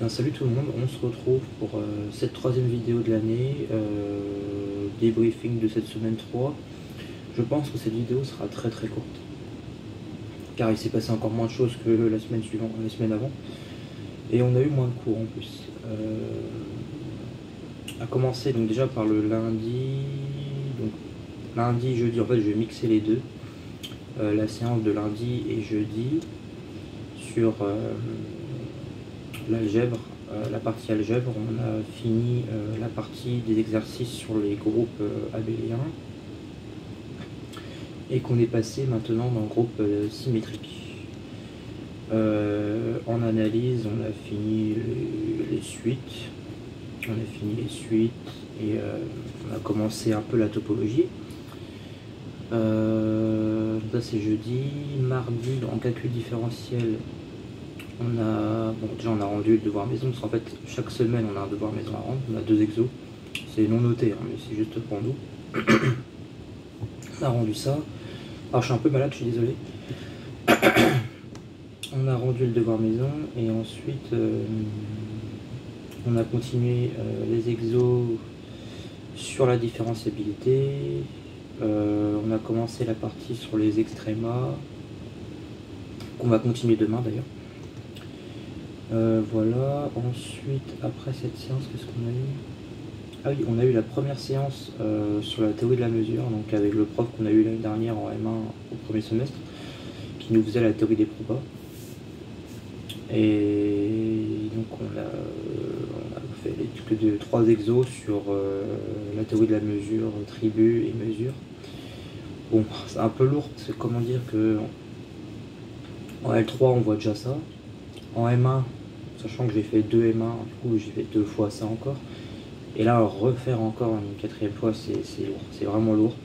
Salut tout le monde, on se retrouve pour cette troisième vidéo de l'année, débriefing de cette semaine 3. Je pense que cette vidéo sera très courte, car il s'est passé encore moins de choses que la semaine suivante, la semaine avant, et on a eu moins de cours en plus. À commencer donc déjà par le lundi, donc lundi, jeudi, en fait je vais mixer les deux, la séance de lundi et jeudi sur l'algèbre, la partie algèbre. On a fini la partie des exercices sur les groupes abéliens et qu'on est passé maintenant dans le groupe symétrique. En analyse, on a fini les suites, et on a commencé un peu la topologie. Ça c'est jeudi. Mardi, en calcul différentiel, déjà on a rendu le devoir maison, parce qu'en fait chaque semaine on a un devoir maison à rendre, on a 2 exos, c'est non noté, hein, mais c'est juste pour nous. On a rendu ça. Alors je suis un peu malade, je suis désolé. On a rendu le devoir maison et ensuite on a continué les exos sur la différenciabilité. On a commencé la partie sur les extrémas, qu'on va continuer demain d'ailleurs. Voilà, ensuite après cette séance, qu'est-ce qu'on a eu? Ah oui, on a eu la première séance sur la théorie de la mesure, donc avec le prof qu'on a eu l'année dernière en M1 au premier semestre, qui nous faisait la théorie des probas. Et donc on a fait les 3 exos sur la théorie de la mesure, tribu et mesure. Bon, c'est un peu lourd, parce que comment dire que en L3 on voit déjà ça. En M1, sachant que j'ai fait 2 M1, du coup j'ai fait 2 fois ça encore. Et là, refaire encore une 4e fois, c'est lourd, c'est vraiment lourd.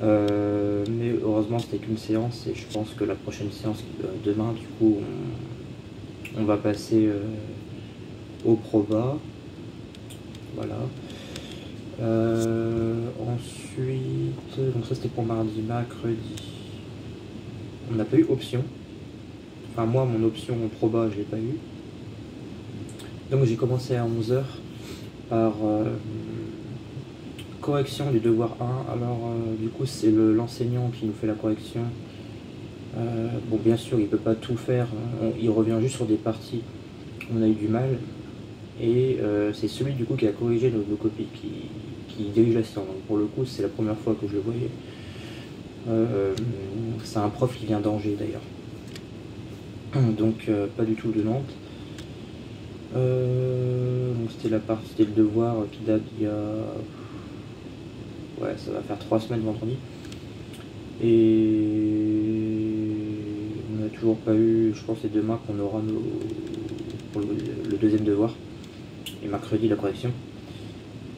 Mais heureusement, c'était qu'une séance, et je pense que la prochaine séance, demain, du coup, on va passer au proba. Voilà. Ensuite, donc ça c'était pour mardi. Mercredi, on n'a pas eu option. Enfin, moi, mon option au proba, je l'ai pas eu. Donc j'ai commencé à 11 h par correction du devoir 1. Alors du coup c'est l'enseignant qui nous fait la correction. Bon, bien sûr il peut pas tout faire, il revient juste sur des parties où on a eu du mal, et c'est celui du coup qui a corrigé nos copies qui dirige la séance. Donc pour le coup c'est la première fois que je le voyais. C'est un prof qui vient d'Angers d'ailleurs, donc pas du tout de Nantes. Donc c'était le devoir qui date d'il y a... Ouais, ça va faire 3 semaines vendredi. Et on n'a toujours pas eu, je pense que c'est demain qu'on aura pour le deuxième devoir. Et mercredi la correction.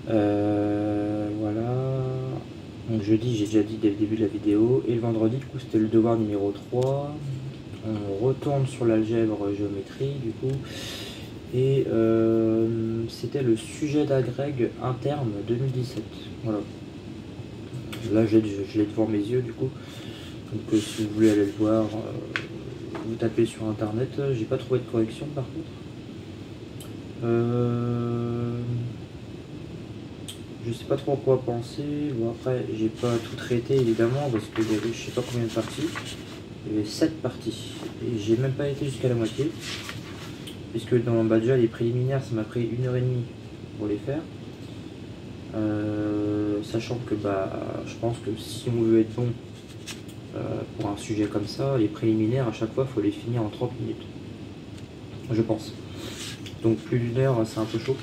Voilà. Donc jeudi, j'ai déjà dit dès le début de la vidéo. Et le vendredi, du coup, c'était le devoir numéro 3. On retourne sur l'algèbre géométrie, du coup. Et c'était le sujet d'agrég interne 2017. Voilà. Là, je l'ai devant mes yeux, du coup. Donc, si vous voulez aller le voir, vous tapez sur internet. J'ai pas trouvé de correction par contre. Je sais pas trop à quoi penser. Bon, après, j'ai pas tout traité évidemment, parce qu'il y avait je sais pas combien de parties. Il y avait 7 parties. Et j'ai même pas été jusqu'à la moitié. Puisque dans déjà les préliminaires, ça m'a pris 1h30 pour les faire. Sachant que je pense que si on veut être bon pour un sujet comme ça, les préliminaires à chaque fois il faut les finir en 30 minutes, je pense. Donc plus d'1 heure, c'est un peu chaud.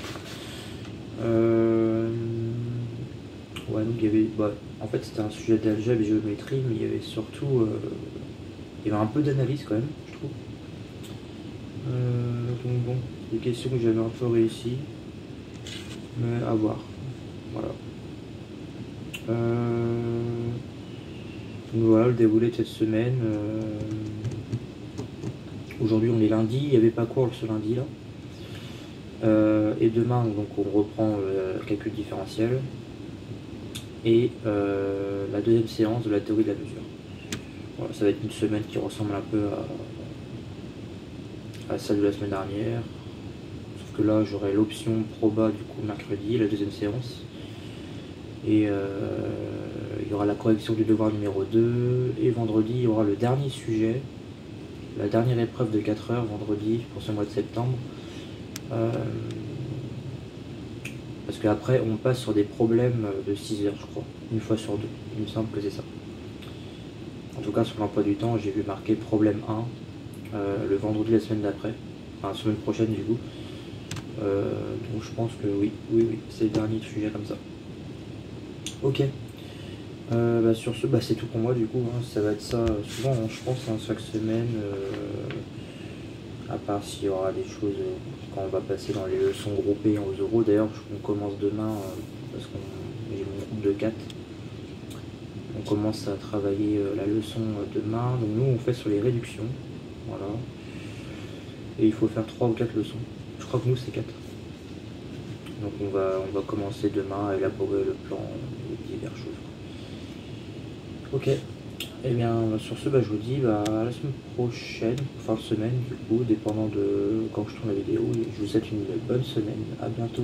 Ouais, donc il y avait, en fait c'était un sujet d'algèbre et géométrie, mais il y avait surtout il y avait un peu d'analyse quand même, je trouve. Donc bon, des questions que j'avais un peu réussi, mais à voir. Voilà. Donc voilà le déroulé de cette semaine. Aujourd'hui on est lundi, il n'y avait pas cours ce lundi là. Et demain donc on reprend le calcul différentiel et la deuxième séance de la théorie de la mesure. Voilà, ça va être une semaine qui ressemble un peu à celle de la semaine dernière. que là j'aurai l'option proba du coup mercredi, la deuxième séance. Et il y aura la correction du devoir numéro 2. Et vendredi, il y aura le dernier sujet, la dernière épreuve de 4 heures vendredi pour ce mois de septembre. Parce qu'après, on passe sur des problèmes de 6 heures, je crois, une fois sur deux. Il me semble que c'est ça. En tout cas, sur l'emploi du temps, j'ai vu marqué problème 1 le vendredi la semaine d'après, enfin la semaine prochaine du coup. Donc je pense que oui, c'est le dernier sujet comme ça. Ok. Sur ce, c'est tout pour moi du coup. Ça va être ça souvent, je pense, chaque semaine. À part s'il y aura des choses quand on va passer dans les leçons groupées aux euros. D'ailleurs, on commence demain parce qu'on j'ai mon groupe de 4. On commence à travailler la leçon demain. Donc nous, on fait sur les réductions. Voilà. Et il faut faire 3 ou 4 leçons. Je crois que nous, c'est 4. Donc on va commencer demain à élaborer le plan et diverses choses. Ok. Et bien sur ce, je vous dis à la semaine prochaine, fin de semaine du coup, dépendant de quand je tourne la vidéo. Et je vous souhaite une bonne semaine. À bientôt.